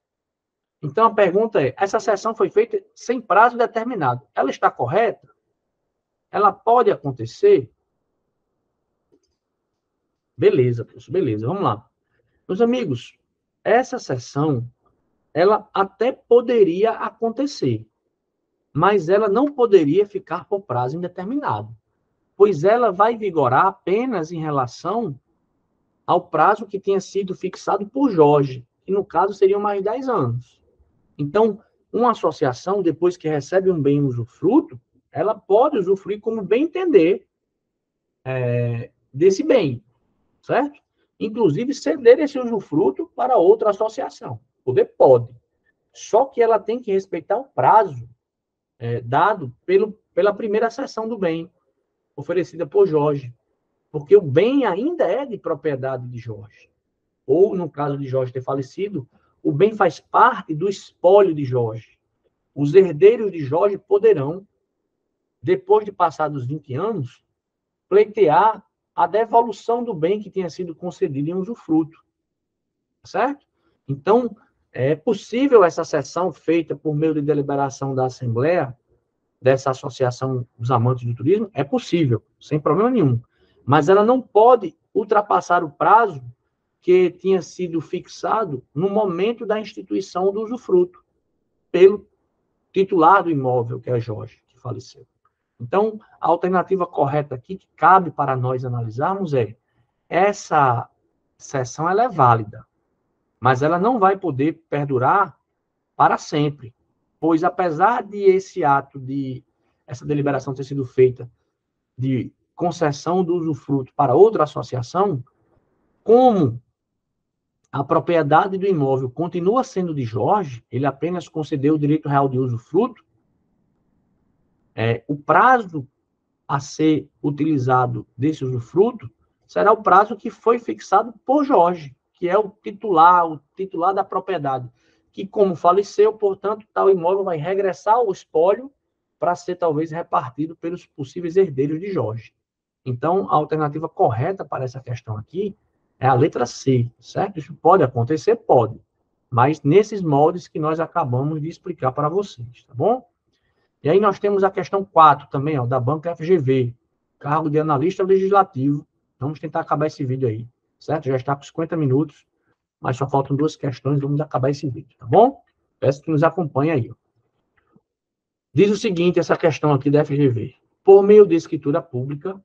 Então, a pergunta é, essa cessão foi feita sem prazo determinado. Ela está correta? Ela pode acontecer? Beleza, professor, beleza, vamos lá. Meus amigos, essa cessão, ela até poderia acontecer, mas ela não poderia ficar por prazo indeterminado, pois ela vai vigorar apenas em relação ao prazo que tinha sido fixado por Jorge, que no caso seriam mais 10 anos. Então, uma associação, depois que recebe um bem usufruto, ela pode usufruir como bem entender desse bem, certo? Inclusive, ceder esse usufruto para outra associação. Poder pode. Só que ela tem que respeitar o prazo dado pela primeira cessão do bem, oferecida por Jorge. Porque o bem ainda é de propriedade de Jorge. Ou, no caso de Jorge ter falecido, o bem faz parte do espólio de Jorge. Os herdeiros de Jorge poderão, depois de passados 20 anos, pleitear a devolução do bem que tenha sido concedido em usufruto. Certo? Então, é possível essa cessão feita por meio de deliberação da Assembleia, dessa Associação dos Amantes do Turismo? É possível, sem problema nenhum. Mas ela não pode ultrapassar o prazo que tinha sido fixado no momento da instituição do usufruto, pelo titular do imóvel, que é Jorge, que faleceu. Então, a alternativa correta aqui, que cabe para nós analisarmos, essa cessão ela é válida, mas ela não vai poder perdurar para sempre, pois apesar de esse ato essa deliberação ter sido feita de concessão do usufruto para outra associação, como a propriedade do imóvel continua sendo de Jorge, ele apenas concedeu o direito real de usufruto, o prazo a ser utilizado desse usufruto será o prazo que foi fixado por Jorge, que é o titular da propriedade, que como faleceu, portanto, tal imóvel vai regressar ao espólio para ser talvez repartido pelos possíveis herdeiros de Jorge. Então, a alternativa correta para essa questão aqui é a letra C, certo? Isso pode acontecer? Pode. Mas nesses moldes que nós acabamos de explicar para vocês, tá bom? E aí nós temos a questão 4 também, da banca FGV, cargo de analista legislativo. Vamos tentar acabar esse vídeo aí, certo? Já está com 50 minutos, mas só faltam 2 questões, vamos acabar esse vídeo, tá bom? Peço que nos acompanhe aí. Diz o seguinte, essa questão aqui da FGV. Por meio de escritura pública,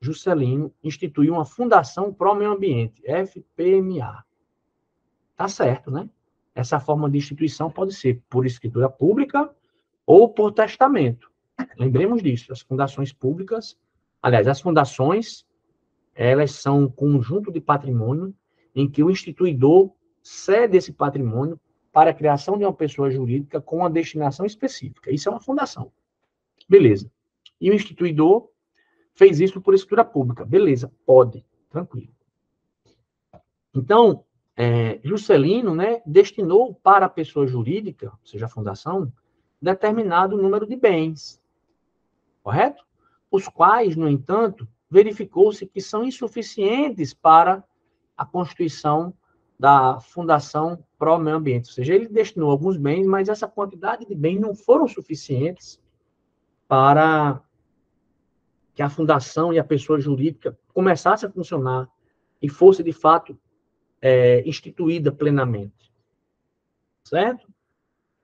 Juscelino instituiu uma Fundação Pro Meio Ambiente, FPMA. Tá certo, né? Essa forma de instituição pode ser por escritura pública ou por testamento. Lembremos disso, as fundações públicas, aliás, as fundações, elas são um conjunto de patrimônio em que o instituidor cede esse patrimônio para a criação de uma pessoa jurídica com uma destinação específica. Isso é uma fundação. Beleza. E o instituidor fez isso por escritura pública. Beleza, pode, tranquilo. Então, Juscelino, destinou para a pessoa jurídica, ou seja, a fundação, determinado número de bens, correto? Os quais, no entanto, verificou-se que são insuficientes para a constituição da Fundação Pro Meio Ambiente. Ou seja, ele destinou alguns bens, mas essa quantidade de bens não foram suficientes para que a fundação e a pessoa jurídica começasse a funcionar e fosse, de fato, instituída plenamente. Certo?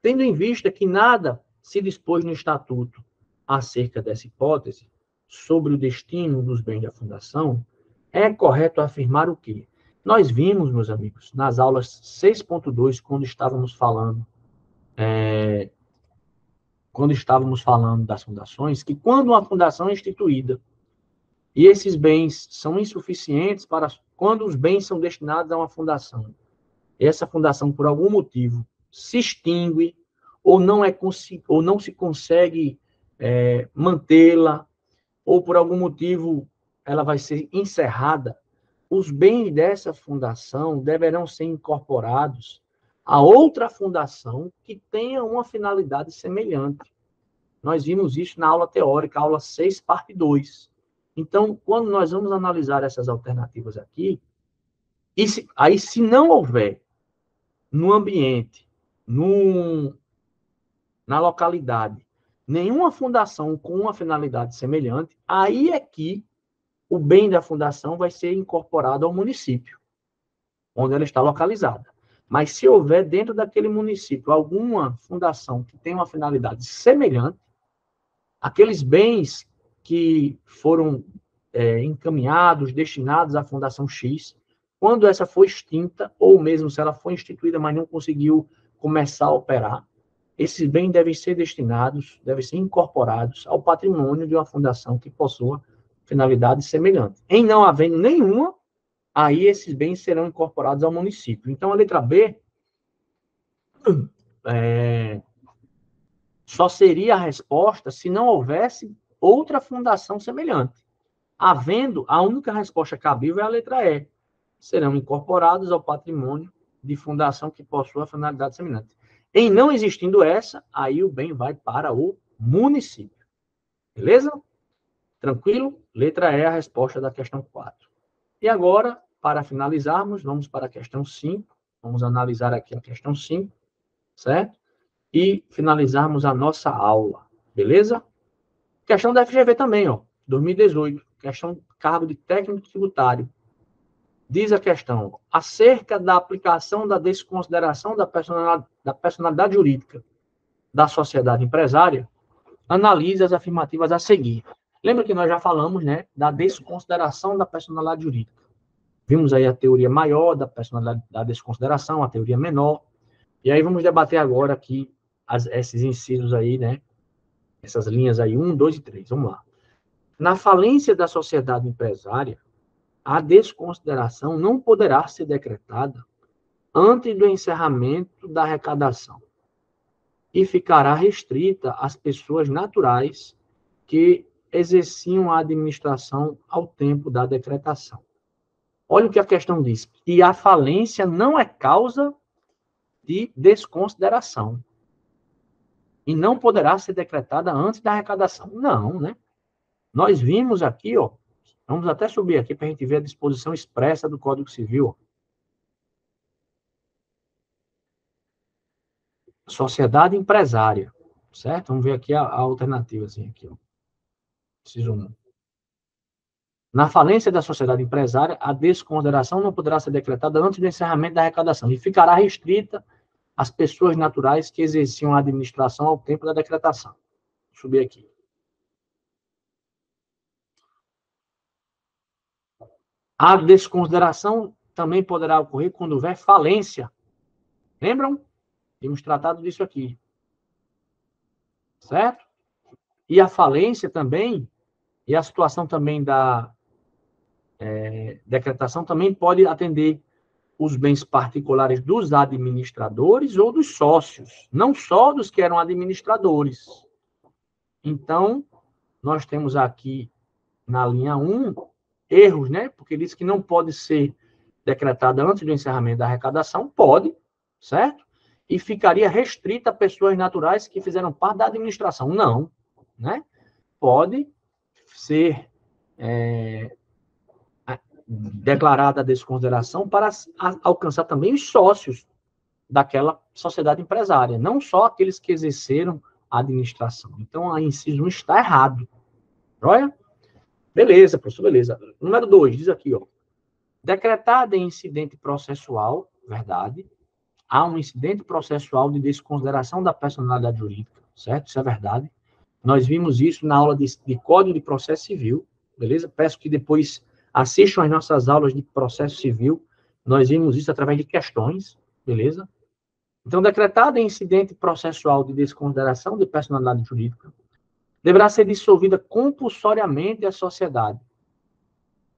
Tendo em vista que nada se dispôs no Estatuto acerca dessa hipótese, sobre o destino dos bens da fundação, é correto afirmar o quê? Nós vimos, meus amigos, nas aulas 6.2, quando estávamos falando das fundações, que quando uma fundação é instituída e esses bens são insuficientes quando os bens são destinados a uma fundação, essa fundação, por algum motivo, se extingue ou não se consegue mantê-la, ou por algum motivo ela vai ser encerrada, os bens dessa fundação deverão ser incorporados a outra fundação que tenha uma finalidade semelhante. Nós vimos isso na aula teórica, aula 6, parte 2. Então, quando nós vamos analisar essas alternativas aqui, se não houver no ambiente, na localidade, nenhuma fundação com uma finalidade semelhante, aí é que o bem da fundação vai ser incorporado ao município, onde ela está localizada. Mas se houver dentro daquele município alguma fundação que tenha uma finalidade semelhante, aqueles bens que foram encaminhados, destinados à Fundação X, quando essa for extinta, ou mesmo se ela for instituída, mas não conseguiu começar a operar, esses bens devem ser destinados, devem ser incorporados ao patrimônio de uma fundação que possua finalidade semelhante. Em não havendo nenhuma, aí esses bens serão incorporados ao município. Então, a letra B só seria a resposta se não houvesse outra fundação semelhante. Havendo, a única resposta cabível é a letra E. Serão incorporados ao patrimônio de fundação que possua finalidade semelhante. Em não existindo essa, aí o bem vai para o município. Beleza? Tranquilo? Letra E é a resposta da questão 4. E agora, para finalizarmos, vamos para a questão 5. Vamos analisar aqui a questão 5, certo? E finalizarmos a nossa aula. Beleza? Questão da FGV também, ó. 2018. Questão cargo de técnico tributário. Diz a questão, acerca da aplicação da desconsideração da personalidade jurídica da sociedade empresária, analise as afirmativas a seguir. Lembra que nós já falamos, né, da desconsideração da personalidade jurídica. Vimos aí a teoria maior da personalidade da desconsideração, a teoria menor. E aí vamos debater agora aqui esses incisos aí, né, essas linhas aí, 1, 2 e 3. Vamos lá. Na falência da sociedade empresária, a desconsideração não poderá ser decretada antes do encerramento da arrecadação e ficará restrita às pessoas naturais que exerciam a administração ao tempo da decretação. Olha o que a questão diz. E a falência não é causa de desconsideração e não poderá ser decretada antes da arrecadação. Não, né? Nós vimos aqui, ó, vamos até subir aqui para a gente ver a disposição expressa do Código Civil. Sociedade empresária, certo? Vamos ver aqui a alternativa, assim, aqui, ó. Inciso 1. Na falência da sociedade empresária, a desconsideração não poderá ser decretada antes do encerramento da arrecadação e ficará restrita às pessoas naturais que exerciam a administração ao tempo da decretação. Vou subir aqui. A desconsideração também poderá ocorrer quando houver falência. Lembram? Temos tratado disso aqui. Certo? E a falência também, e a situação também da decretação também pode atender os bens particulares dos administradores ou dos sócios, não só dos que eram administradores. Então, nós temos aqui na linha 1 erros, né? Porque diz que não pode ser decretada antes do encerramento da arrecadação, pode, certo? E ficaria restrita a pessoas naturais que fizeram parte da administração. Não, né? Pode ser declarada a desconsideração para alcançar também os sócios daquela sociedade empresária, não só aqueles que exerceram a administração. Então, a inciso 1 está errado. Olha? Beleza, professor, beleza. Número 2, diz aqui, ó. Decretada em incidente processual, verdade, há um incidente processual de desconsideração da personalidade jurídica, certo? Isso é verdade. Nós vimos isso na aula de Código de Processo Civil, beleza? Peço que depois assistam às nossas aulas de processo civil. Nós vimos isso através de questões, beleza? Então, decretada em incidente processual de desconsideração de personalidade jurídica, deverá ser dissolvida compulsoriamente a sociedade,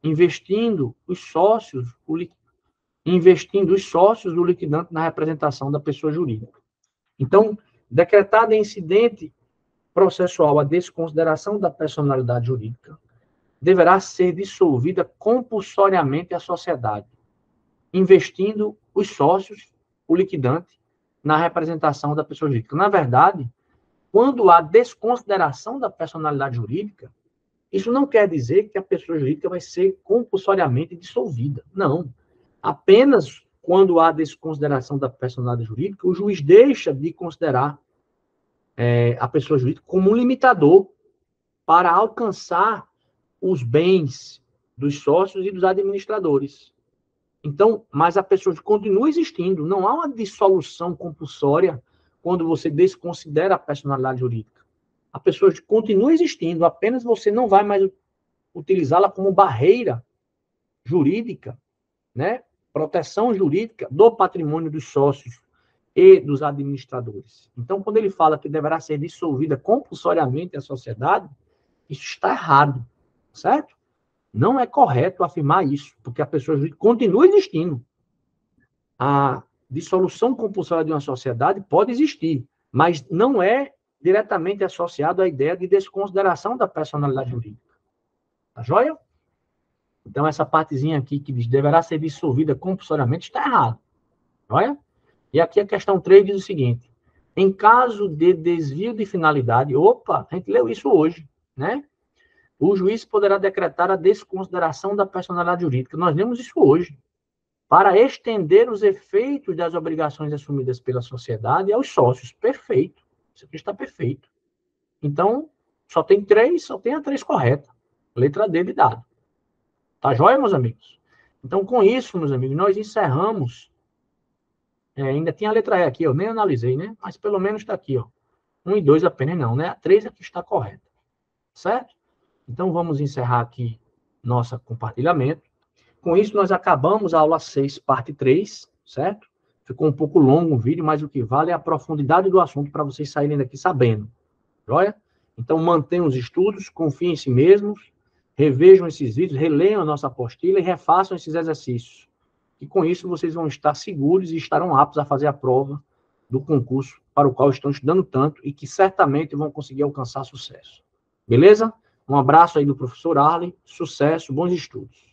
investindo os sócios, o liquidante na representação da pessoa jurídica. Então, decretada em incidente processual a desconsideração da personalidade jurídica, deverá ser dissolvida compulsoriamente a sociedade, investindo os sócios, o liquidante, na representação da pessoa jurídica. Na verdade, quando há desconsideração da personalidade jurídica, isso não quer dizer que a pessoa jurídica vai ser compulsoriamente dissolvida. Não. Apenas quando há desconsideração da personalidade jurídica, o juiz deixa de considerar a pessoa jurídica como um limitador para alcançar os bens dos sócios e dos administradores. Então, mas a pessoa continua existindo, não há uma dissolução compulsória quando você desconsidera a personalidade jurídica. A pessoa continua existindo, apenas você não vai mais utilizá-la como barreira jurídica, né? Proteção jurídica do patrimônio dos sócios e dos administradores. Então, quando ele fala que deverá ser dissolvida compulsoriamente a sociedade, isso está errado, certo? Não é correto afirmar isso, porque a pessoa jurídica continua existindo. A dissolução compulsória de uma sociedade pode existir, mas não é diretamente associado à ideia de desconsideração da personalidade jurídica. Tá joia? Então, essa partezinha aqui que diz deverá ser dissolvida compulsoriamente está errado. Joia? E aqui a questão 3 diz o seguinte: em caso de desvio de finalidade, opa, a gente leu isso hoje, né? O juiz poderá decretar a desconsideração da personalidade jurídica. Nós lemos isso hoje. Para estender os efeitos das obrigações assumidas pela sociedade aos sócios. Perfeito. Isso aqui está perfeito. Então, só tem a 3 correta. Letra D de dado. Tá joia, meus amigos? Então, com isso, meus amigos, nós encerramos. Ainda tinha a letra E aqui, eu nem analisei, né? Mas pelo menos está aqui, ó. 1 e 2 apenas não, né? A 3 aqui está correta. Certo? Então, vamos encerrar aqui nosso compartilhamento. Com isso, nós acabamos a aula 6, parte 3, certo? Ficou um pouco longo o vídeo, mas o que vale é a profundidade do assunto para vocês saírem daqui sabendo. Joia? Então, mantenham os estudos, confiem em si mesmos, revejam esses vídeos, releiam a nossa apostila e refaçam esses exercícios. E com isso, vocês vão estar seguros e estarão aptos a fazer a prova do concurso para o qual estão estudando tanto e que certamente vão conseguir alcançar sucesso. Beleza? Um abraço aí do professor Arlen, sucesso, bons estudos.